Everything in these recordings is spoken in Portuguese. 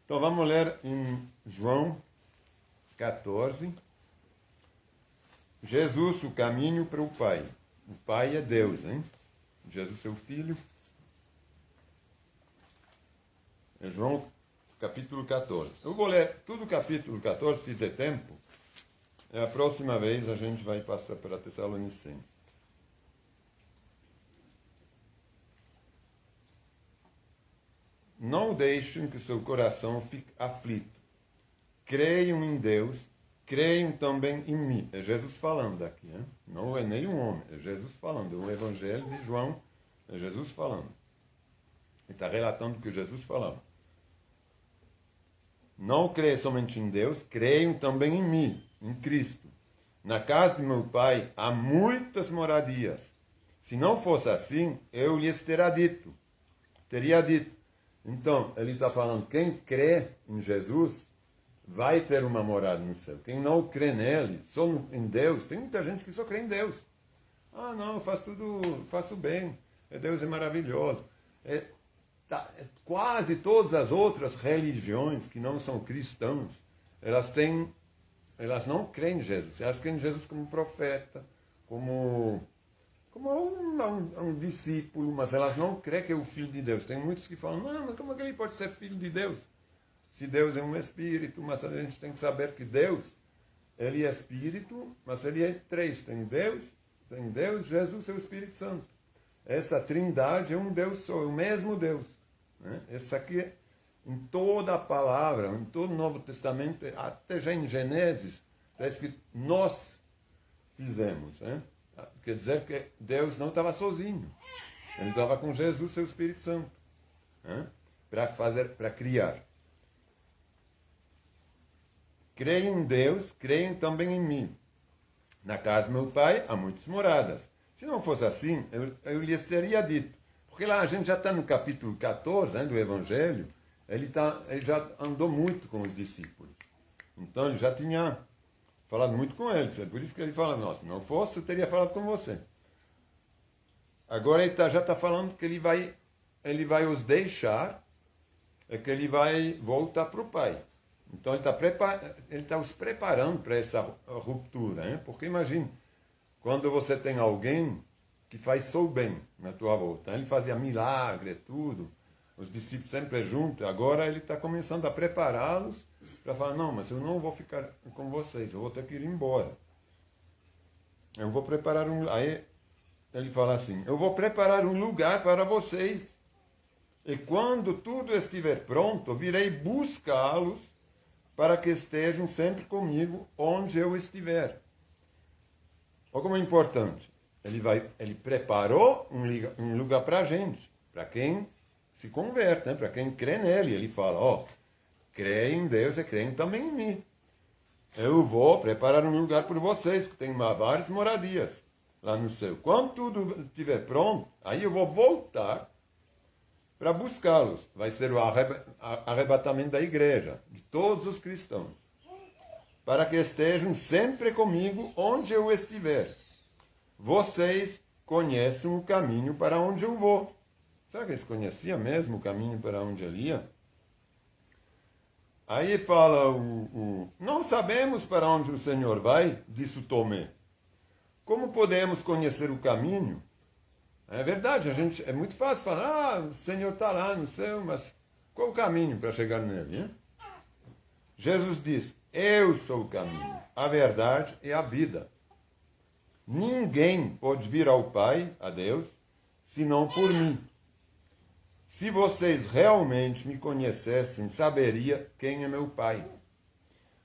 Então vamos ler em João 14. Jesus, o caminho para o Pai. O Pai é Deus, hein? Jesus, seu Filho. É João capítulo 14. Eu vou ler tudo o capítulo 14, se der tempo. A próxima vez a gente vai passar para Tessalonicenses. Não deixem que seu coração fique aflito. Creiam em Deus, creiam também em mim. É Jesus falando aqui, hein? Não é nenhum homem, é Jesus falando. É o Evangelho de João, é Jesus falando. Ele está relatando o que Jesus falava. Não creem somente em Deus, creiam também em mim, em Cristo. Na casa de meu Pai há muitas moradias. Se não fosse assim, eu lhes teria dito. Então, ele está falando, quem crê em Jesus vai ter uma morada no céu. Quem não crê nele, só em Deus, tem muita gente que só crê em Deus. Ah, não, eu faço bem, Deus é maravilhoso. Quase todas as outras religiões que não são cristãs, elas não creem em Jesus. Elas creem em Jesus como profeta, como um discípulo, mas elas não creem que é o Filho de Deus. Tem muitos que falam, não, mas como é que ele pode ser Filho de Deus? Se Deus é um Espírito, mas a gente tem que saber que Deus, ele é Espírito, mas ele é três. Tem Deus, Jesus e o Espírito Santo. Essa trindade é um Deus só, é o mesmo Deus. Né? Esse aqui, em toda a palavra, em todo o Novo Testamento, até já em Gênesis, está escrito, nós fizemos. Né? Quer dizer que Deus não estava sozinho. Ele estava com Jesus, seu Espírito Santo. Né? Para criar. Creem em Deus, creem também em mim. Na casa do meu Pai há muitas moradas. Se não fosse assim, eu lhes teria dito. Porque lá a gente já está no capítulo 14, né, do Evangelho, ele já andou muito com os discípulos. Então ele já tinha falado muito com eles. É por isso que ele fala, nossa, se não fosse, eu teria falado com você. Agora ele já está falando que ele vai os deixar, que ele vai voltar para o Pai. Então ele está os preparando para essa ruptura. Hein? Porque imagine, quando você tem alguém que faz só o bem na tua volta. Ele fazia milagre, tudo. Os discípulos sempre juntos. Agora ele está começando a prepará-los para falar, não, mas eu não vou ficar com vocês, eu vou ter que ir embora. Eu vou preparar Aí ele fala assim, eu vou preparar um lugar para vocês. E quando tudo estiver pronto, virei buscá-los para que estejam sempre comigo onde eu estiver. Olha como é importante. Ele preparou um lugar para a gente, para quem se converte, né? Para quem crê nele. Ele fala, creem em Deus e creem também em mim. Eu vou preparar um lugar por vocês, que tem várias moradias lá no céu. Quando tudo estiver pronto, aí eu vou voltar para buscá-los. Vai ser o arrebatamento da igreja, de todos os cristãos. Para que estejam sempre comigo onde eu estiver. Vocês conhecem o caminho para onde eu vou. Será que eles conheciam mesmo o caminho para onde ele ia? Aí fala não sabemos para onde o Senhor vai, disse Tomé. Como podemos conhecer o caminho? É verdade, é muito fácil falar, o Senhor está lá no céu, mas qual o caminho para chegar nele? Hein? Jesus diz, eu sou o caminho, a verdade e a vida. Ninguém pode vir ao Pai, a Deus, senão por mim. Se vocês realmente me conhecessem, saberia quem é meu Pai.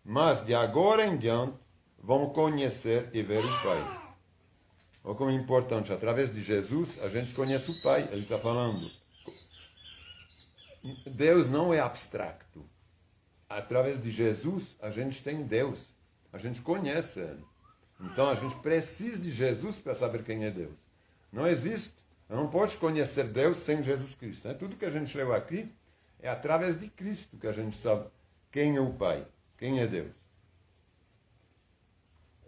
Mas de agora em diante, vão conhecer e ver o Pai. Olha como é importante, através de Jesus, a gente conhece o Pai. Ele está falando, Deus não é abstracto. Através de Jesus, a gente tem Deus. A gente conhece Ele. Então, a gente precisa de Jesus para saber quem é Deus. Não existe. Não pode conhecer Deus sem Jesus Cristo. Né? Tudo que a gente leu aqui é através de Cristo que a gente sabe quem é o Pai, quem é Deus.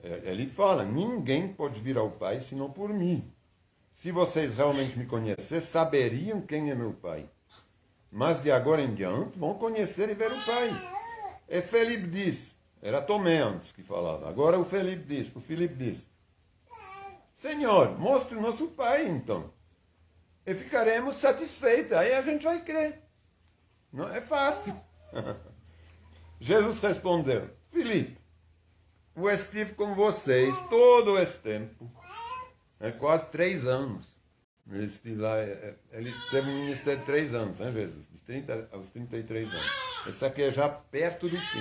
Ele fala, ninguém pode vir ao Pai senão por mim. Se vocês realmente me conhecessem, saberiam quem é meu Pai. mas de agora em diante vão conhecer e ver o Pai. E Felipe diz, era Tomé antes que falava, agora o Felipe diz, Senhor, mostre o nosso Pai então, e ficaremos satisfeitos, aí a gente vai crer. Não é fácil. Jesus respondeu, Felipe, eu estive com vocês todo esse tempo, quase 3 anos. Ele estive lá, ele teve um ministério de 3 anos, né, Jesus? De 30 aos 33 anos. Esse aqui é já perto do fim.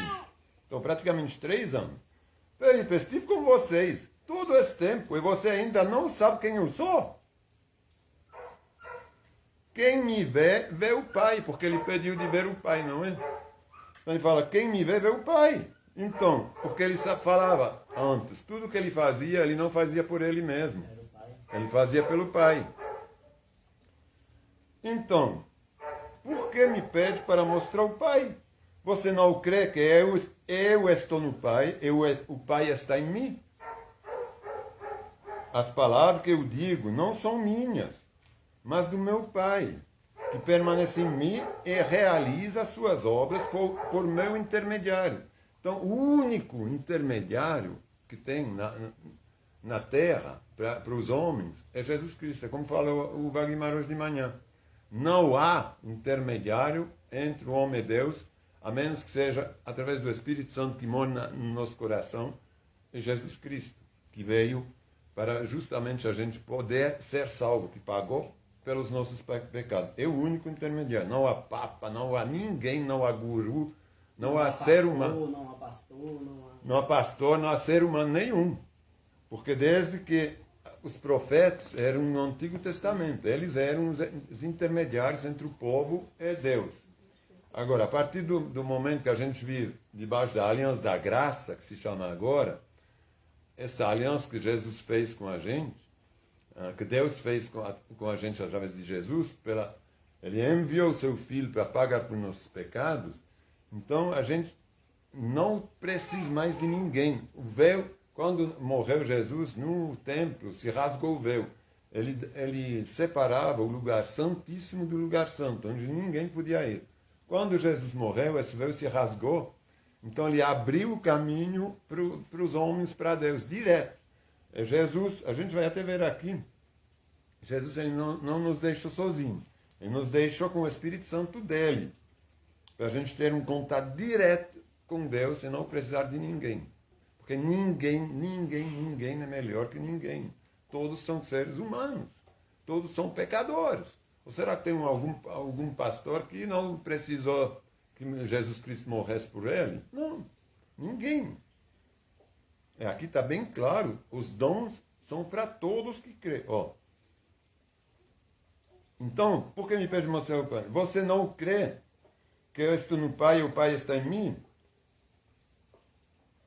Então, praticamente 3 anos. Felipe, estive com vocês todo esse tempo e você ainda não sabe quem eu sou? Quem me vê, vê o Pai, porque ele pediu de ver o Pai, não é? Então ele fala, quem me vê, vê o Pai. Então, porque ele falava antes, tudo que ele fazia, ele não fazia por ele mesmo. Ele fazia pelo Pai. Então, por que me pede para mostrar o Pai? Você não crê que eu estou no Pai, o Pai está em mim? As palavras que eu digo não são minhas, mas do meu Pai, que permanece em mim e realiza as suas obras por meu intermediário. Então, o único intermediário que tem na Terra para os homens é Jesus Cristo. É como fala o Wagner hoje de manhã. Não há intermediário entre o homem e Deus, a menos que seja através do Espírito Santo que mora no nosso coração, e Jesus Cristo, que veio para justamente a gente poder ser salvo, que pagou pelos nossos pecados. É o único intermediário. Não há papa, não há ninguém, não há guru, não há ser humano. Não há pastor, não há pastor, não há ser humano nenhum. Porque desde que os profetas eram no Antigo Testamento, eles eram os intermediários entre o povo e Deus. Agora, a partir do momento que a gente vive debaixo da aliança da graça, que se chama agora, essa aliança que Jesus fez com a gente, que Deus fez com a gente através de Jesus, ele enviou o seu Filho para pagar por nossos pecados, então a gente não precisa mais de ninguém. O véu, quando morreu Jesus no templo, se rasgou o véu. Ele separava o lugar santíssimo do lugar santo, onde ninguém podia ir. Quando Jesus morreu, esse véu se rasgou, então ele abriu o caminho para os homens, para Deus, direto. Jesus, a gente vai até ver aqui, Jesus ele não nos deixou sozinhos, ele nos deixou com o Espírito Santo dele, para a gente ter um contato direto com Deus e não precisar de ninguém. Porque ninguém é melhor que ninguém. Todos são seres humanos, todos são pecadores. Ou será que tem algum pastor que não precisou que Jesus Cristo morresse por ele? Não, ninguém. Aqui está bem claro, os dons são para todos que creem. Então, por que me pede mostrar o Pai? Você não crê que eu estou no Pai e o Pai está em mim?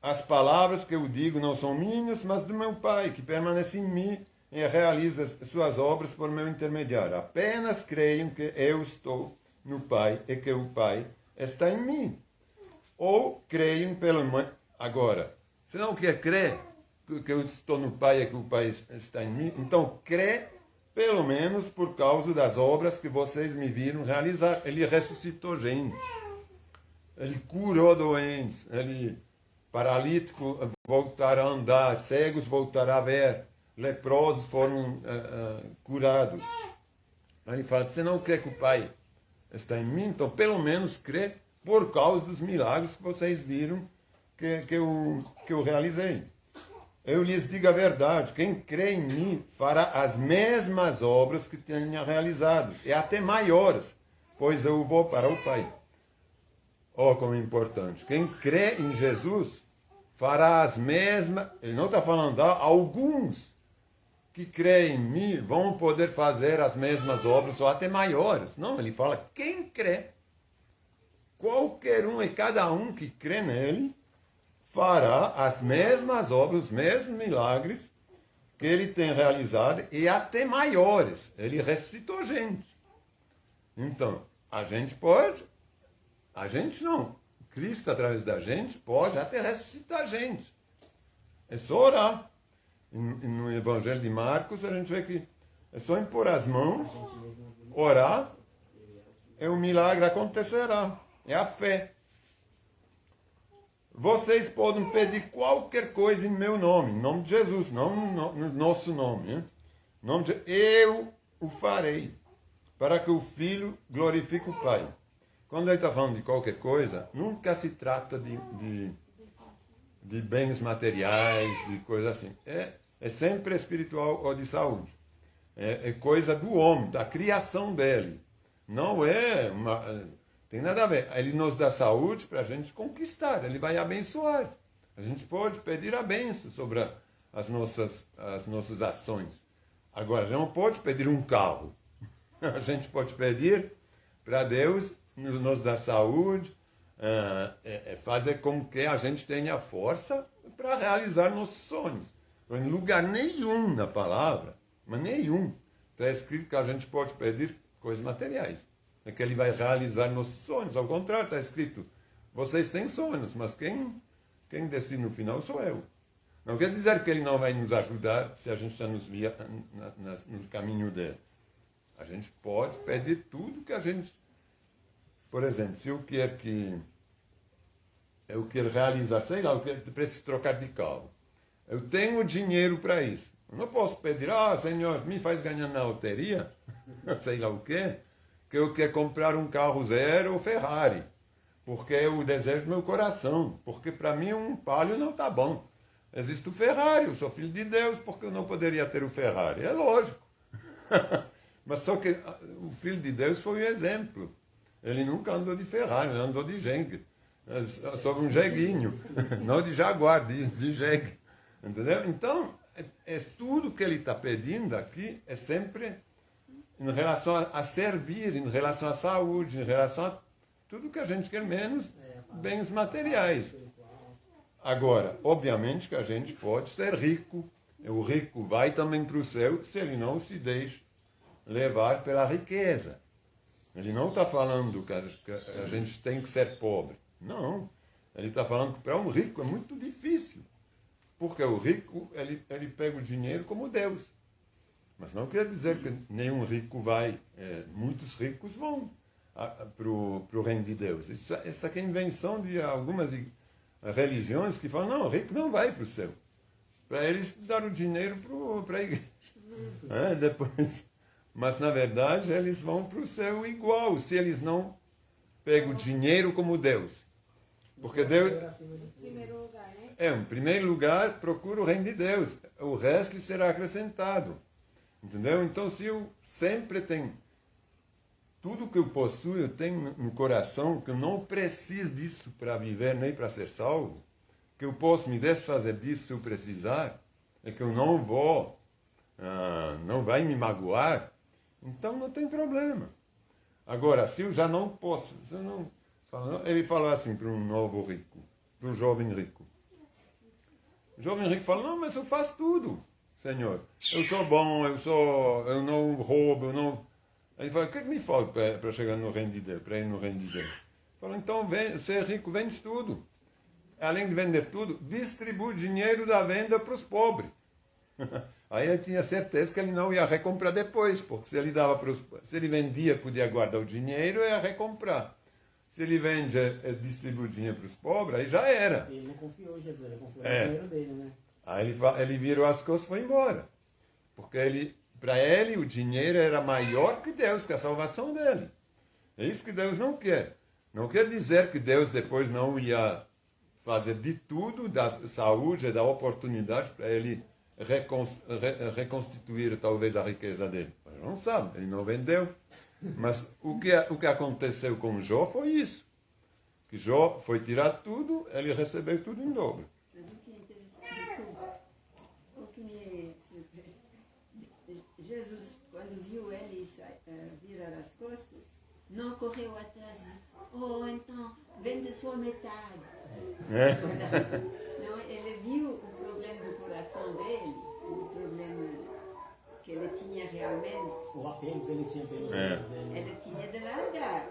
As palavras que eu digo não são minhas, mas do meu Pai, que permanece em mim e realiza suas obras por meu intermediário. Apenas creiam que eu estou no Pai e que o Pai está em mim. Ou creiam pelo... Agora, se não quer crer que eu estou no Pai e que o Pai está em mim, então crê pelo menos por causa das obras que vocês me viram realizar. Ele ressuscitou gente. Ele curou doentes. Paralíticos voltaram a andar. Cegos voltaram a ver. Leprosos foram curados. Aí ele fala, você não crê que o Pai está em mim? Então pelo menos crê por causa dos milagres que vocês viram que eu realizei. Eu lhes digo a verdade, quem crê em mim fará as mesmas obras que tenha realizado, e até maiores, pois eu vou para o Pai. Como é importante. Quem crê em Jesus fará as mesmas, ele não está falando, alguns que creem em mim vão poder fazer as mesmas obras, ou até maiores. Não, ele fala, quem crê, qualquer um e cada um que crê nele, fará as mesmas obras, os mesmos milagres que ele tem realizado e até maiores. Ele ressuscitou gente. Então, a gente não. Cristo, através da gente, pode até ressuscitar gente. É só orar. No Evangelho de Marcos, a gente vê que é só impor as mãos, orar, o milagre acontecerá. É a fé. Vocês podem pedir qualquer coisa em meu nome, em nome de Jesus, não no nosso nome. Hein? Em nome de, eu o farei, para que o Filho glorifique o Pai. Quando ele está falando de qualquer coisa, nunca se trata de bens materiais, de coisas assim. É sempre espiritual ou de saúde. É coisa do homem, da criação dele. Não é uma... Tem nada a ver. Ele nos dá saúde para a gente conquistar. Ele vai abençoar. A gente pode pedir a bênção sobre as nossas ações. Agora, a gente não pode pedir um carro. A gente pode pedir para Deus nos dar saúde, fazer com que a gente tenha força para realizar nossos sonhos. Em lugar nenhum na palavra, mas nenhum, está escrito que a gente pode pedir coisas materiais. É que ele vai realizar nossos sonhos. Ao contrário, está escrito, vocês têm sonhos, mas quem decide no final sou eu. Não quer dizer que ele não vai nos ajudar se a gente está no caminho dele. A gente pode pedir tudo que a gente... Por exemplo, se eu quero realizar, sei lá, eu preciso trocar de carro. Eu tenho dinheiro para isso. Eu não posso pedir, Senhor, me faz ganhar na loteria, sei lá o quê, que eu quero comprar um carro zero ou Ferrari, porque é o desejo do meu coração, porque para mim um Palio não está bom. Existe o Ferrari, eu sou filho de Deus, porque eu não poderia ter o Ferrari? É lógico. Mas só que o filho de Deus foi um exemplo. Ele nunca andou de Ferrari, ele andou de jegue, sobre um jeguinho, não de Jaguar, de jegue. Entendeu? Então, tudo que ele está pedindo aqui é sempre em relação a servir, em relação à saúde, em relação a tudo que a gente quer, menos bens materiais. Agora, obviamente que a gente pode ser rico. O rico vai também para o céu se ele não se deixa levar pela riqueza. Ele não está falando que a gente tem que ser pobre. Não. Ele está falando que para um rico é muito difícil. Porque o rico, ele pega o dinheiro como Deus. Mas não quer dizer que nenhum rico vai. Muitos ricos vão para o reino de Deus. Essa aqui é a invenção de algumas religiões que falam, não, o rico não vai para o céu. Para eles dar o dinheiro para a igreja. Depois... Mas, na verdade, eles vão para o céu igual, se eles não pegam o dinheiro como Deus. Porque Deus... Primeiro lugar, né? Em primeiro lugar, procura o reino de Deus. O resto lhe será acrescentado. Entendeu? Então, se eu sempre tenho... Tudo que eu possuo, eu tenho no coração, que eu não preciso disso para viver, nem para ser salvo, que eu posso me desfazer disso se eu precisar, é que eu não vou... não vai me magoar, então não tem problema. Agora, se eu já não posso, se eu não, ele falou assim para um novo rico, para um jovem rico. O jovem rico fala, não, mas eu faço tudo, Senhor. Eu sou bom, eu não roubo, eu não... Ele fala, o que me falta para chegar no reino de Deus, para ir no reino de Deus? Ele fala, então, ser rico, vende tudo. Além de vender tudo, distribui o dinheiro da venda para os pobres. Aí ele tinha certeza que ele não ia recomprar depois, porque se ele vendia, podia guardar o dinheiro e ia recomprar. Se ele vende e distribui o dinheiro para os pobres, aí já era. Ele não confiou em Jesus, ele confiou no dinheiro dele, né? Aí ele virou as costas e foi embora. Porque para ele o dinheiro era maior que Deus, que a salvação dele. É isso que Deus não quer. Não quer dizer que Deus depois não ia fazer de tudo, da saúde, da oportunidade para ele reconstituir talvez a riqueza dele. Mas não sabe, ele não vendeu. Mas o que aconteceu com Jó foi isso. Que Jó foi tirar tudo, ele recebeu tudo em dobro. Mas o que é interessante, desculpa, o que me surpreende, Jesus, quando viu ele virar as costas, não correu atrás de, então, vende sua metade. Não, ele viu o problema do coração dele, o problema que ele tinha realmente. O apelo que ele tinha pelos filhos dele. Ele tinha de largar.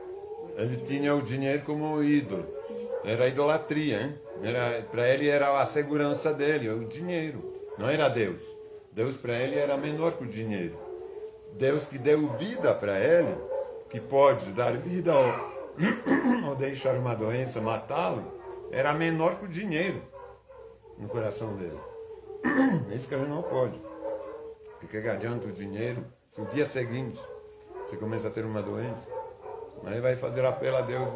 Ele tinha o dinheiro como ídolo. Sim. Era idolatria, hein? Para ele era a segurança dele, o dinheiro. Não era Deus. Deus para ele era menor que o dinheiro. Deus que deu vida para ele, que pode dar vida ou deixar uma doença, matá-lo, era menor que o dinheiro no coração dele. É isso que a gente não pode. Porque que adianta o dinheiro se o dia seguinte você começa a ter uma doença? Aí vai fazer apelo a Deus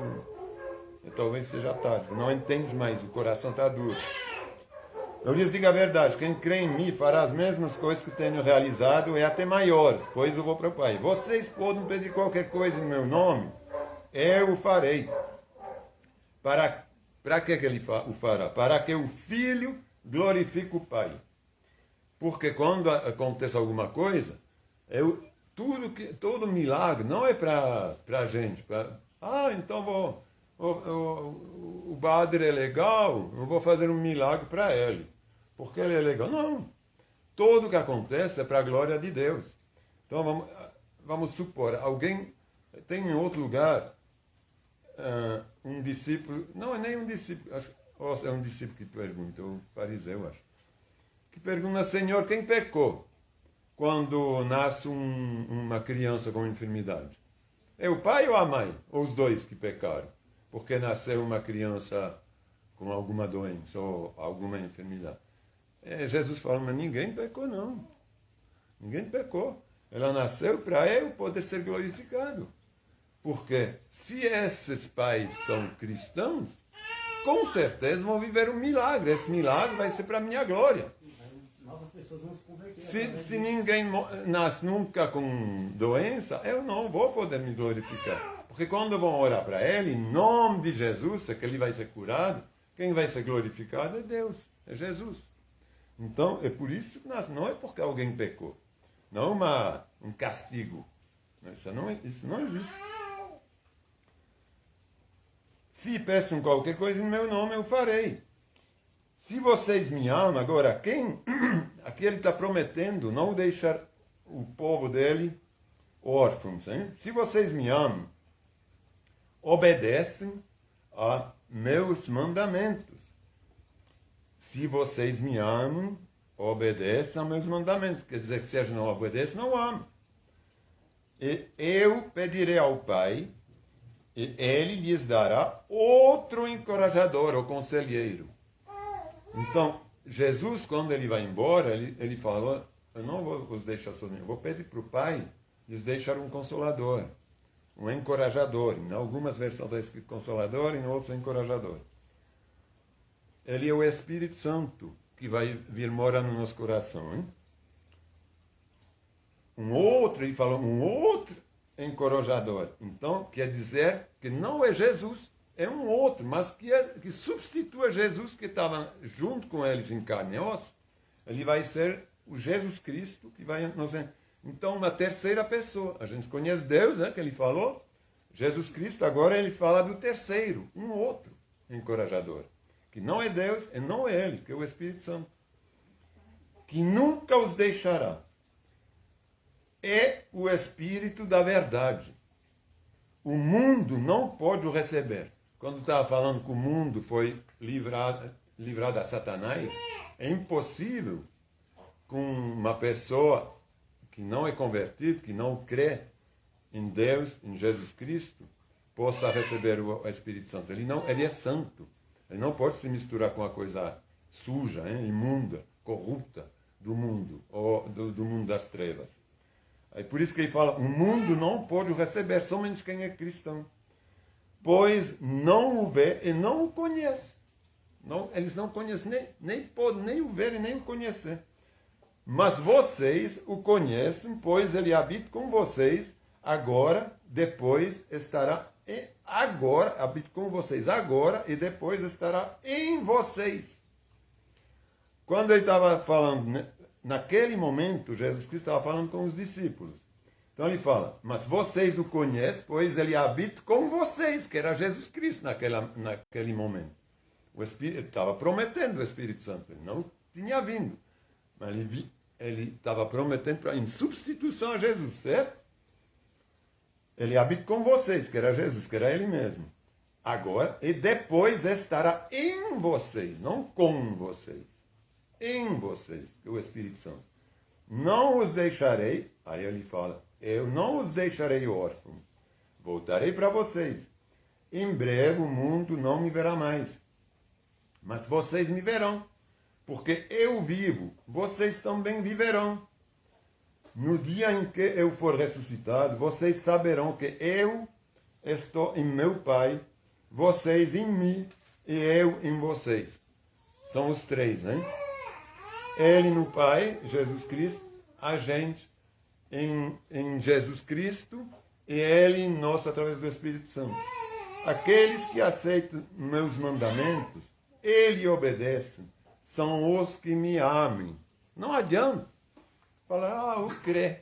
e talvez seja tarde. Não entende mais, o coração está duro. Eu lhes digo a verdade, quem crê em mim fará as mesmas coisas que tenho realizado e até maiores, pois eu vou para o Pai. Vocês podem pedir qualquer coisa em meu nome, eu o farei. Para que ele o fará? Para que o Filho glorifique o Pai. Porque quando acontece alguma coisa, todo milagre não é para a gente. Então o padre é legal, eu vou fazer um milagre para ele. Porque ele é legal. Não. Tudo que acontece é para a glória de Deus. Então vamos supor, alguém tem em outro lugar um discípulo, não é nem um discípulo, é um discípulo que pergunta, o fariseu, acho, que pergunta, Senhor, quem pecou quando nasce uma criança com enfermidade? É o pai ou a mãe? Ou os dois que pecaram? Porque nasceu uma criança com alguma doença ou alguma enfermidade. Jesus fala, mas ninguém pecou não. Ninguém pecou. Ela nasceu para eu poder ser glorificado. Porque se esses pais são cristãos, com certeza vão viver um milagre. Esse milagre vai ser para a minha glória. Novas pessoas vão se converter. Se ninguém nasce nunca com doença, eu não vou poder me glorificar. Porque quando vão orar para ele, em nome de Jesus, é que ele vai ser curado, quem vai ser glorificado é Deus, é Jesus. Então, é por isso que não é porque alguém pecou. Não um castigo. Isso não existe. Se peçam qualquer coisa em meu nome, eu farei. Se vocês me amam, agora, aqui ele está prometendo não deixar o povo dele órfãos. Hein? Se vocês me amam, obedecem a meus mandamentos. Se vocês me amam, obedecem a meus mandamentos. Quer dizer que se a gente não obedece, não ama. E eu pedirei ao Pai, e ele lhes dará outro encorajador, ou conselheiro. Então, Jesus, quando ele vai embora, ele falou, eu não vou os deixar sozinhos, eu vou pedir para o Pai lhes deixar um consolador, um encorajador. Em algumas versões está escrito consolador, em outras encorajador. Ele é o Espírito Santo que vai vir morar no nosso coração. Hein? Ele falou, um outro encorajador. Então, quer dizer que não é Jesus, é um outro, mas que substitua Jesus que estava junto com eles em carne e osso. Ele vai ser o Jesus Cristo que vai nos... Então, uma terceira pessoa. A gente conhece Deus, né, que ele falou. Jesus Cristo, agora ele fala do terceiro, um outro encorajador. Que não é Deus e não é ele, que é o Espírito Santo. Que nunca os deixará. É o Espírito da verdade. O mundo não pode o receber. Quando estava falando que o mundo foi livrado a Satanás, é impossível com uma pessoa que não é convertida, que não crê em Deus, em Jesus Cristo, possa receber o Espírito Santo. Ele é santo. Ele não pode se misturar com a coisa suja, imunda, corrupta do mundo, ou do mundo das trevas. É por isso que ele fala, o mundo não pode o receber, somente quem é cristão. Pois não o vê e não o conhece. Não, eles não conhecem, nem podem nem o ver e nem o conhecer. Mas vocês o conhecem, pois ele habita com vocês, agora, depois estará habita com vocês agora e depois estará em vocês. Quando ele estava falando, naquele momento, Jesus Cristo estava falando com os discípulos. Então ele fala, mas vocês o conhecem, pois ele habita com vocês, que era Jesus Cristo naquele momento. O Espírito estava prometendo o Espírito Santo, ele não tinha vindo, mas ele estava prometendo em substituição a Jesus, certo? Ele habita com vocês, que era Jesus, que era ele mesmo. Agora, e depois estará em vocês, não com vocês. Em vocês, que é o Espírito Santo. Não os deixarei, aí ele fala, eu não os deixarei órfãos, voltarei para vocês. Em breve o mundo não me verá mais, mas vocês me verão, porque eu vivo, vocês também viverão. No dia em que eu for ressuscitado, vocês saberão que eu estou em meu Pai, vocês em mim e eu em vocês. São os três, né? Ele no Pai, Jesus Cristo, a gente em Jesus Cristo e Ele em nós através do Espírito Santo. Aqueles que aceitam meus mandamentos, Ele obedece, são os que me amem. Não adianta falar, eu creio,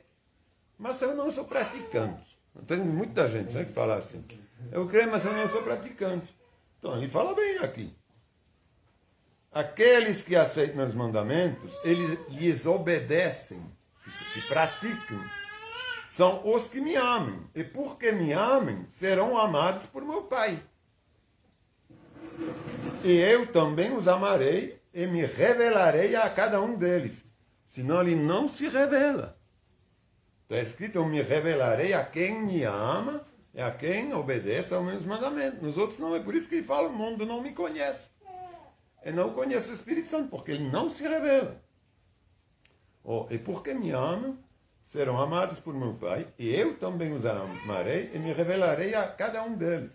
mas eu não sou praticante. Tem muita gente, né, que fala assim. Eu creio, mas eu não sou praticante. Então, ele fala bem aqui. Aqueles que aceitam meus mandamentos, eles lhes obedecem, que praticam, são os que me amem. E porque me amem, serão amados por meu Pai. E eu também os amarei e me revelarei a cada um deles. Senão ele não se revela. Está escrito, eu me revelarei a quem me ama e a quem obedece aos meus mandamentos. Nos outros não, é por isso que ele fala, o mundo não me conhece. Eu não conheço o Espírito Santo, porque ele não se revela. E porque me amam, serão amados por meu Pai, e eu também os amarei e me revelarei a cada um deles.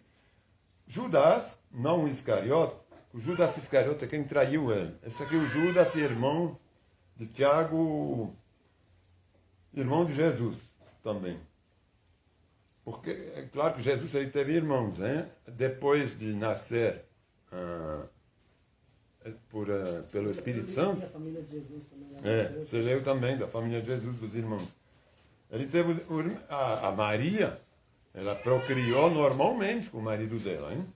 Judas, não o Iscariote, o Judas Iscariote é quem traiu ele. Esse aqui é o Judas, irmão de Tiago, irmão de Jesus também. Porque é claro que Jesus ele teve irmãos, né? Depois de nascer pelo Espírito Santo. A família de Jesus também. Você leu também da família de Jesus, dos irmãos. Ele teve a Maria, ela procriou normalmente com o marido dela, hein?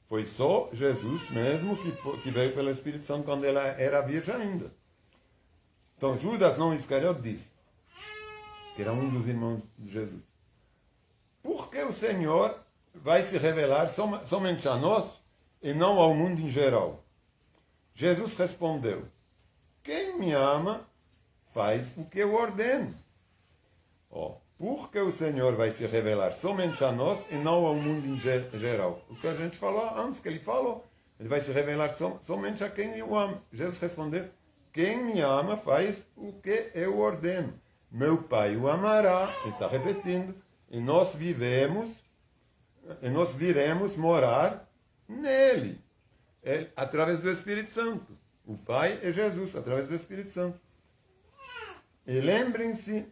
Foi só Jesus mesmo que veio pelo Espírito Santo quando ela era virgem ainda. Então Judas não Iscariote disse, que era um dos irmãos de Jesus, por que o Senhor vai se revelar somente a nós e não ao mundo em geral? Jesus respondeu, quem me ama faz o que eu ordeno. Porque o Senhor vai se revelar somente a nós e não ao mundo em geral. O que a gente falou antes, que ele falou, ele vai se revelar somente a quem eu amo. Jesus respondeu, quem me ama faz o que eu ordeno. Meu Pai o amará, ele está repetindo, e nós viremos morar nele, através do Espírito Santo. O Pai é Jesus, através do Espírito Santo. E lembrem-se,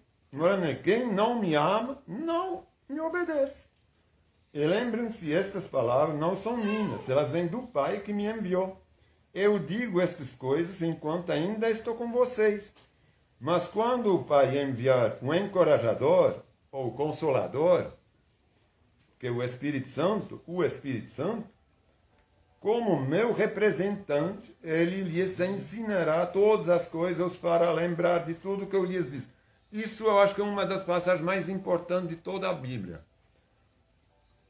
quem não me ama, não me obedece. E lembrem-se, estas palavras não são minhas, elas vêm do Pai que me enviou. Eu digo estas coisas enquanto ainda estou com vocês. Mas quando o Pai enviar um encorajador, ou consolador, que é o Espírito Santo, como meu representante, ele lhes ensinará todas as coisas, os fará lembrar de tudo que eu lhes disse. Isso eu acho que é uma das passagens mais importantes de toda a Bíblia.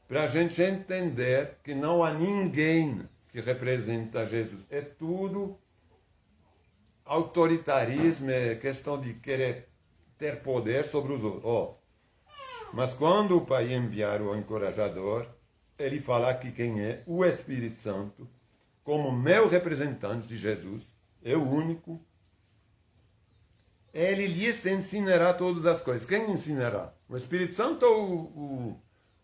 Para a gente entender que não há ninguém que representa Jesus. É tudo autoritarismo, é questão de querer ter poder sobre os outros. Mas quando o Pai enviar o encorajador, ele fala que quem é o Espírito Santo, como meu representante de Jesus, é o único, ele lhes ensinará todas as coisas. Quem ensinará? O Espírito Santo ou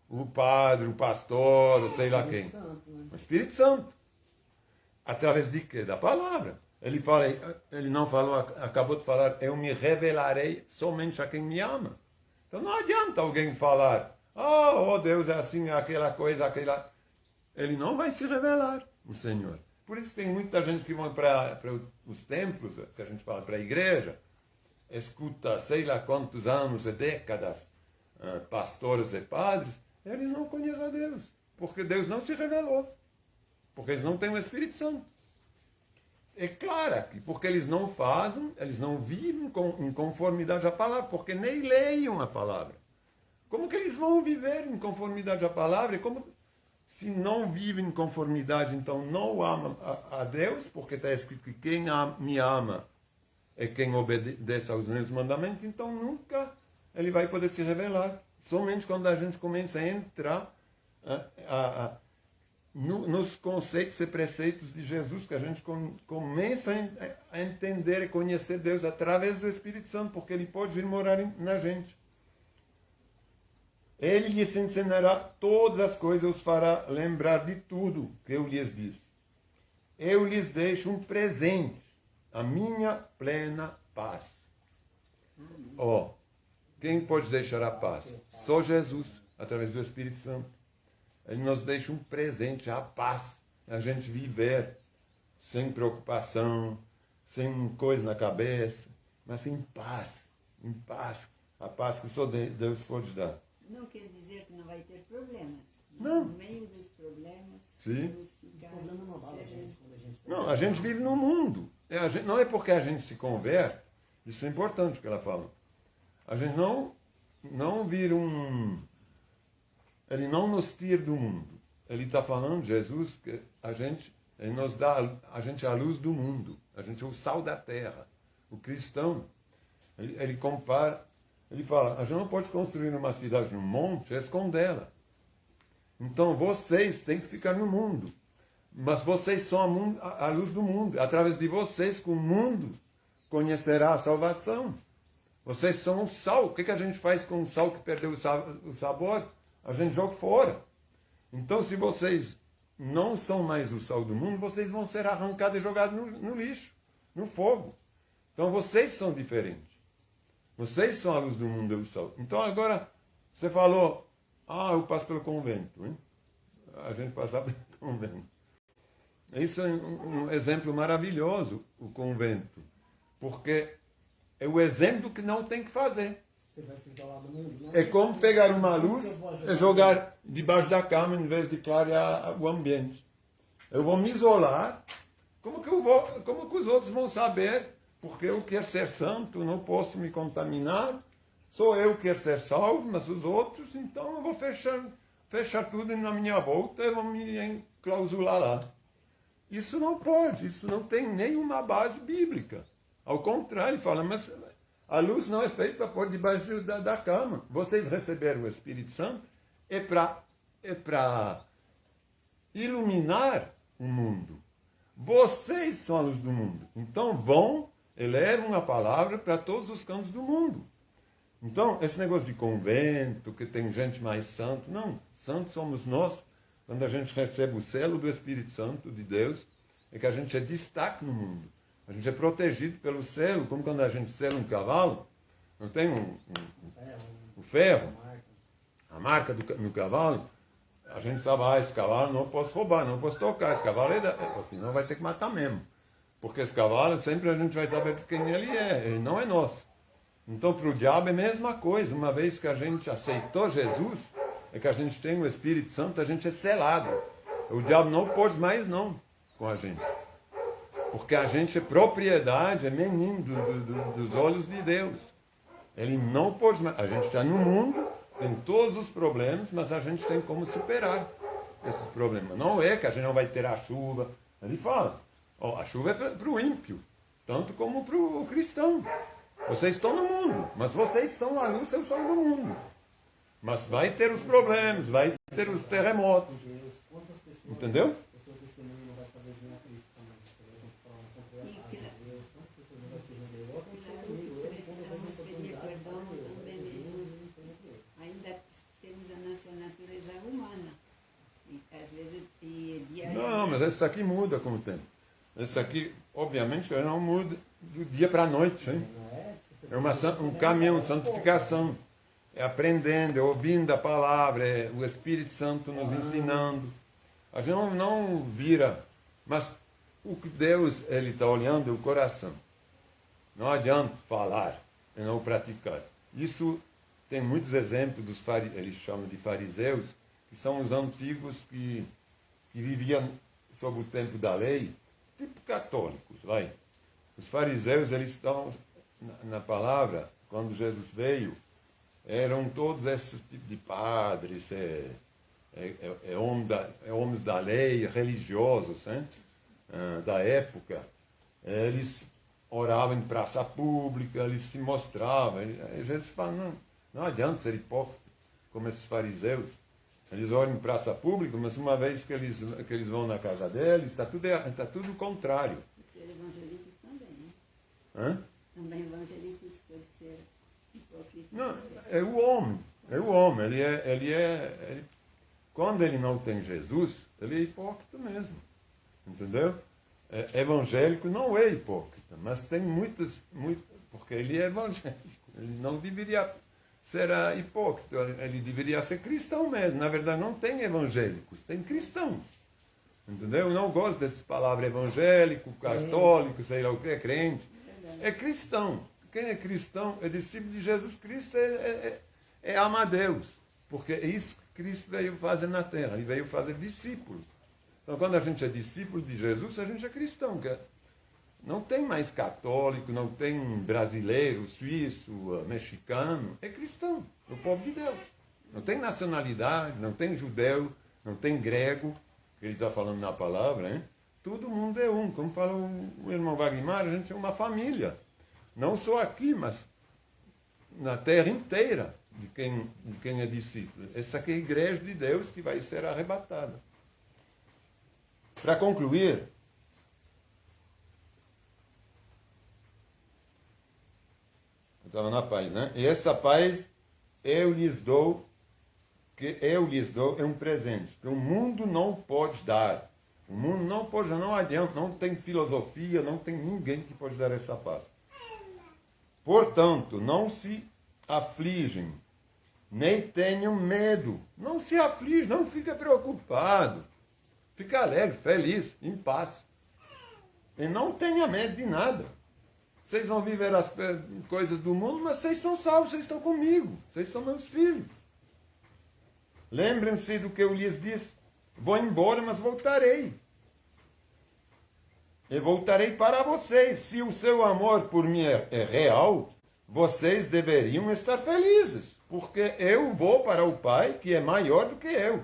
o padre, o pastor, ou sei lá quem? O Espírito Santo. Através de quê? Da palavra. Ele não falou, acabou de falar, eu me revelarei somente a quem me ama. Então não adianta alguém falar, oh Deus é assim, aquela coisa, aquela... Ele não vai se revelar, o Senhor. Por isso tem muita gente que vai para os templos, que a gente fala, para a igreja, escuta sei lá quantos anos e décadas, pastores e padres, eles não conhecem a Deus, porque Deus não se revelou, porque eles não têm o Espírito Santo. É claro que porque eles não fazem, eles não vivem em conformidade à palavra, porque nem leiam a palavra. Como que eles vão viver em conformidade à palavra? Se não vivem em conformidade, então não amam a Deus, porque está escrito que quem me ama é quem obedece aos meus mandamentos, então nunca ele vai poder se revelar. somente quando a gente começa a entrar nos conceitos e preceitos de Jesus, que a gente começa a entender e conhecer Deus através do Espírito Santo, porque Ele pode vir morar na gente. Ele lhes ensinará todas as coisas, os fará lembrar de tudo que eu lhes disse. Eu lhes deixo um presente, a minha plena paz. Quem pode deixar a paz? Só Jesus, através do Espírito Santo. Ele nos deixa um presente, a paz. A gente viver sem preocupação, sem coisa na cabeça, mas em paz. Em paz. A paz que só Deus pode dar. Não quer dizer que não vai ter problemas. Não. No meio dos problemas, Sim. vamos ficar problema não vale a serenos. gente quando a gente Não, a gente vive no mundo. Não é porque a gente se converte, isso é importante o que ela fala. A gente não vira Ele não nos tira do mundo. Ele está falando, Jesus, que ele nos dá a gente a luz do mundo. A gente é o sal da terra. O cristão, ele compara, ele fala, a gente não pode construir uma cidade no monte e escondê-la. Então vocês têm que ficar no mundo. Mas vocês são a luz do mundo. Através de vocês que o mundo conhecerá a salvação. Vocês são o sal. O que a gente faz com o sal que perdeu o sabor? A gente joga fora. Então, se vocês não são mais o sal do mundo, vocês vão ser arrancados e jogados no lixo, no fogo. Então, vocês são diferentes. Vocês são a luz do mundo e o sal. Então, agora, você falou, eu passo pelo convento. Hein? A gente passa pelo convento. Isso é um exemplo maravilhoso, o convento. Porque é o exemplo que não tem que fazer. Você vai se isolar do mundo, né? É como pegar uma luz e jogar debaixo da cama em vez de clarear o ambiente. Eu vou me isolar. Como que os outros vão saber? Porque eu quero ser santo, não posso me contaminar. Sou eu que quero ser salvo, mas os outros, então eu vou fechar tudo na minha volta e vou me enclausular lá. Isso não pode, isso não tem nenhuma base bíblica. Ao contrário, fala, mas a luz não é feita para pôr debaixo da cama. Vocês receberam o Espírito Santo é para iluminar o mundo. Vocês são a luz do mundo. Então vão e levam a palavra para todos os cantos do mundo. Então, esse negócio de convento, que tem gente mais santo, não. Santos somos nós. Quando a gente recebe o selo do Espírito Santo de Deus, é que a gente é destaque no mundo. A gente é protegido pelo selo, como quando a gente sela um cavalo, não tem o ferro, a marca no cavalo, a gente sabe, esse cavalo não posso roubar, não posso tocar, esse cavalo senão vai ter que matar mesmo. Porque esse cavalo, sempre a gente vai saber de quem ele não é nosso. Então, para o diabo é a mesma coisa, uma vez que a gente aceitou Jesus, é que a gente tem o Espírito Santo, a gente é selado. O diabo não pode mais não com a gente. Porque a gente é propriedade, é menino dos olhos de Deus. Ele não pode mais. A gente está no mundo, tem todos os problemas, mas a gente tem como superar esses problemas. Não é que a gente não vai ter a chuva. Ele fala, a chuva é para o ímpio, tanto como para o cristão. Vocês estão no mundo, mas vocês são a luz e o sol do mundo. Mas vai ter os problemas, vai ter os terremotos. Entendeu? Não, mas isso aqui muda com o tempo. Isso aqui, obviamente, não muda do dia para a noite. Hein? É um caminho de santificação. É aprendendo, é ouvindo a palavra, é o Espírito Santo nos ensinando. A gente não vira, mas o que Deus está olhando é o coração. Não adianta falar e não praticar. Isso tem muitos exemplos dos eles chamam de fariseus, que são os antigos que viviam sob o tempo da lei, tipo católicos, vai. Os fariseus, eles estão na palavra, quando Jesus veio, eram todos esses tipos de padres, homens da lei, religiosos, hein? Da época. Eles oravam em praça pública, eles se mostravam. Jesus fala, não adianta ser hipócrita. como esses fariseus. Eles oram em praça pública, mas uma vez que eles vão na casa deles, está tudo o contrário. Pode ser evangélicos também, né? Hã? Também evangélicos pode ser hipócritas. Não, é o homem. É o homem. Quando ele não tem Jesus, ele é hipócrita mesmo. Entendeu? Evangélico não é hipócrita, mas tem porque ele é evangélico. Ele não deveria ser hipócrita, ele deveria ser cristão mesmo. Na verdade, não tem evangélicos, tem cristãos. Entendeu? Eu não gosto dessas palavras evangélico, católico, sei lá o que, é crente. É cristão. Quem é cristão é discípulo de Jesus Cristo, ama a Deus. Porque é isso que Cristo veio fazer na terra, ele veio fazer discípulos. Então, quando a gente é discípulo de Jesus, a gente é cristão. Não tem mais católico, não tem brasileiro, suíço, mexicano. É cristão, é o povo de Deus. Não tem nacionalidade, não tem judeu, não tem grego, que ele está falando na palavra, hein? Todo mundo é um. Como fala o irmão Wagner, a gente é uma família. Não só aqui, mas na terra inteira de quem é discípulo. Essa aqui é a igreja de Deus que vai ser arrebatada. Para concluir, eu estava na paz, né? E essa paz eu lhes dou é um presente que o mundo não pode dar. O mundo não pode, não adianta, não tem filosofia, não tem ninguém que pode dar essa paz. Portanto, não se afligem, nem tenham medo. Não se aflige, não fica preocupado. Fica alegre, feliz, em paz. E não tenha medo de nada. Vocês vão viver as coisas do mundo, mas vocês são salvos, vocês estão comigo. Vocês são meus filhos. Lembrem-se do que eu lhes disse. Vou embora, mas voltarei. E voltarei para vocês. Se o seu amor por mim é real, vocês deveriam estar felizes. Porque eu vou para o Pai, que é maior do que eu.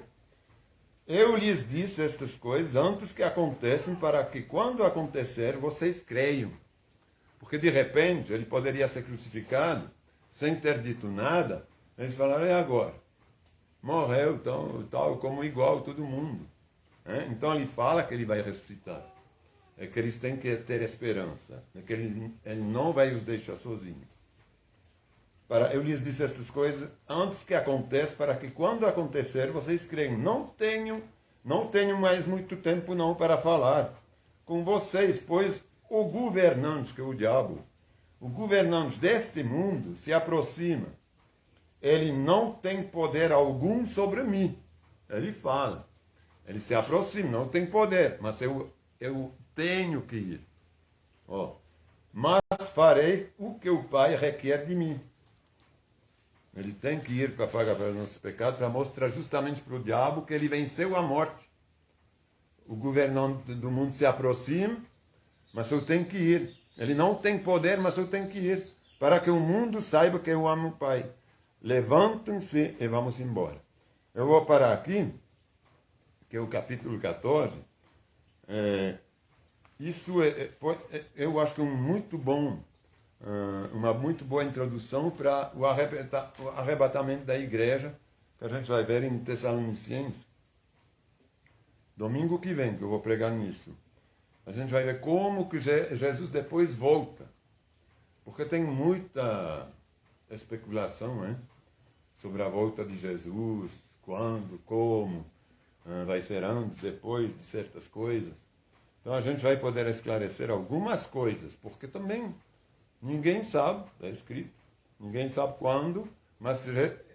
Eu lhes disse estas coisas antes que aconteçam, para que quando acontecer, vocês creiam. Porque de repente, ele poderia ser crucificado, sem ter dito nada. Eles falaram, e agora? Morreu, então, tal como igual todo mundo. Então ele fala que ele vai ressuscitar. É que eles têm que ter esperança. É que ele não vai os deixar sozinhos. Eu lhes disse essas coisas antes que aconteça, para que quando acontecer, vocês creiam. Não tenho mais muito tempo não para falar com vocês, pois o governante, que é o diabo, o governante deste mundo se aproxima. Ele não tem poder algum sobre mim. Ele fala. Ele se aproxima, não tem poder, mas eu tenho que ir. Mas farei o que o Pai requer de mim. Ele tem que ir para pagar pelos nossos pecados, para mostrar justamente para o diabo que ele venceu a morte. O governante do mundo se aproxima, mas eu tenho que ir. Ele não tem poder, mas eu tenho que ir. Para que o mundo saiba que eu amo o Pai. Levantem-se e vamos embora. Eu vou parar aqui, que é o capítulo 14. Eu acho que uma muito boa introdução para o arrebatamento da igreja, que a gente vai ver em Tessalonicenses. Domingo que vem, que eu vou pregar nisso. A gente vai ver como que Jesus depois volta. Porque tem muita especulação, hein? Sobre a volta de Jesus, quando, como, vai ser antes, depois de certas coisas. Então a gente vai poder esclarecer algumas coisas, porque também ninguém sabe, está escrito, ninguém sabe quando, mas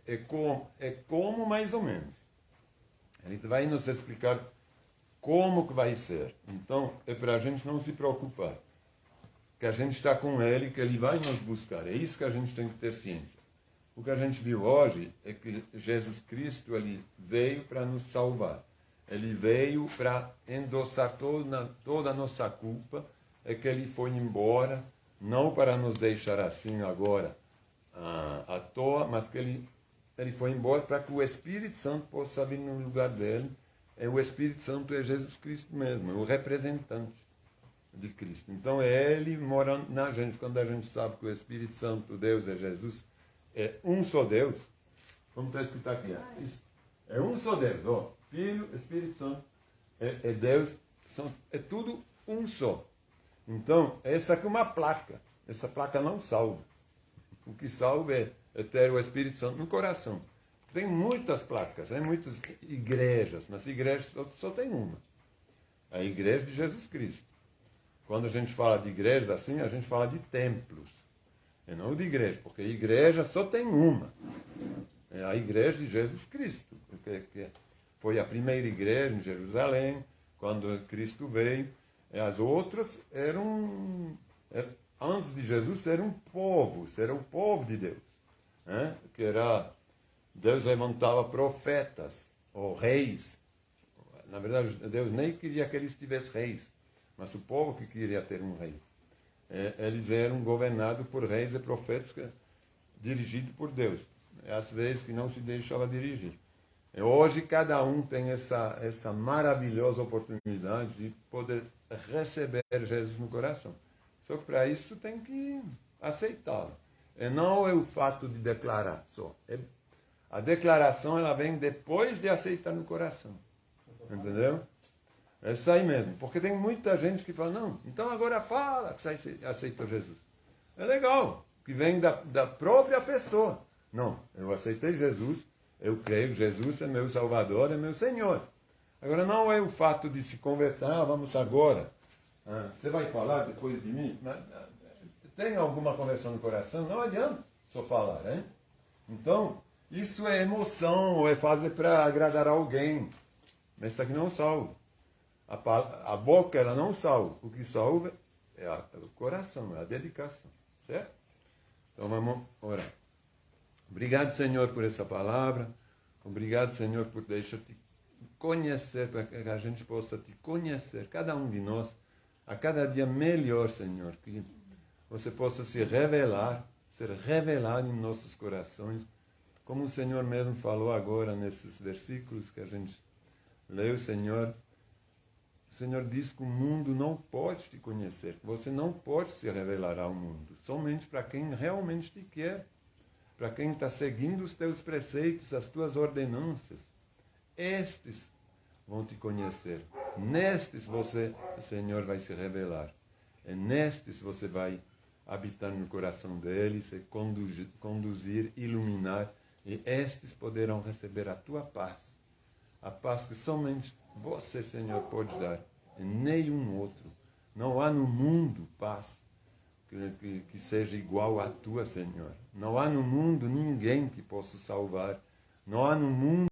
é como mais ou menos. Ele vai nos explicar como que vai ser. Então é para a gente não se preocupar, que a gente está com Ele, que Ele vai nos buscar. É isso que a gente tem que ter ciência. O que a gente viu hoje é que Jesus Cristo ele veio para nos salvar. Ele veio para endossar toda a nossa culpa. É que Ele foi embora, não para nos deixar assim agora à toa, mas que ele foi embora para que o Espírito Santo possa vir no lugar dele. O Espírito Santo é Jesus Cristo mesmo, é o representante de Cristo. Então é Ele morando na gente. Quando a gente sabe que o Espírito Santo, Deus, é Jesus, é um só Deus, como está escrito aqui. É um só Deus, ó. Filho, Espírito Santo, é Deus, é tudo um só. Então, essa aqui é uma placa. Essa placa não salva. O que salva é ter o Espírito Santo no coração. Tem muitas placas, tem muitas igrejas, mas igrejas só tem uma. A igreja de Jesus Cristo. Quando a gente fala de igrejas assim, a gente fala de templos. E não de igreja, porque a igreja só tem uma. É a igreja de Jesus Cristo. Que foi a primeira igreja em Jerusalém, quando Cristo veio. E as outras antes de Jesus, era o povo de Deus. Né? Que era, Deus levantava profetas, ou reis. Na verdade, Deus nem queria que eles tivessem reis, mas o povo que queria ter um rei. Eles eram governados por reis e profetas dirigidos por Deus. Às vezes que não se deixava dirigir. E hoje cada um tem essa maravilhosa oportunidade de poder receber Jesus no coração. Só que para isso tem que aceitá-lo. E não é o fato de declarar só. A declaração ela vem depois de aceitar no coração. Entendeu? É isso aí mesmo. Porque tem muita gente que fala, não, então agora fala que você aceitou Jesus. É legal, que vem da própria pessoa. Não, eu aceitei Jesus, eu creio que Jesus é meu Salvador, é meu Senhor. Agora não é o fato de se converter, vamos agora. Você vai falar depois de mim? Tem alguma conversão no coração? Não adianta só falar, hein? Então, isso é emoção, ou é fazer para agradar alguém. Mas isso aqui não salva. A boca, ela não salva. O que salva é o coração, é a dedicação. Certo? Então vamos orar. Obrigado, Senhor, por essa palavra. Obrigado, Senhor, por deixar-te conhecer, para que a gente possa te conhecer, cada um de nós, a cada dia melhor, Senhor. Que você possa se revelar, ser revelado em nossos corações, como o Senhor mesmo falou agora nesses versículos que a gente leu, Senhor. O Senhor diz que o mundo não pode te conhecer, que você não pode se revelar ao mundo, somente para quem realmente te quer, para quem está seguindo os teus preceitos, as tuas ordenanças. Estes vão te conhecer. Nestes você, Senhor, vai se revelar. E nestes você vai habitar no coração deles, e conduzir, iluminar, e estes poderão receber a tua paz. A paz que somente você, Senhor, pode dar, e nenhum outro. Não há no mundo paz que seja igual à tua, Senhor. Não há no mundo ninguém que possa salvar. Não há no mundo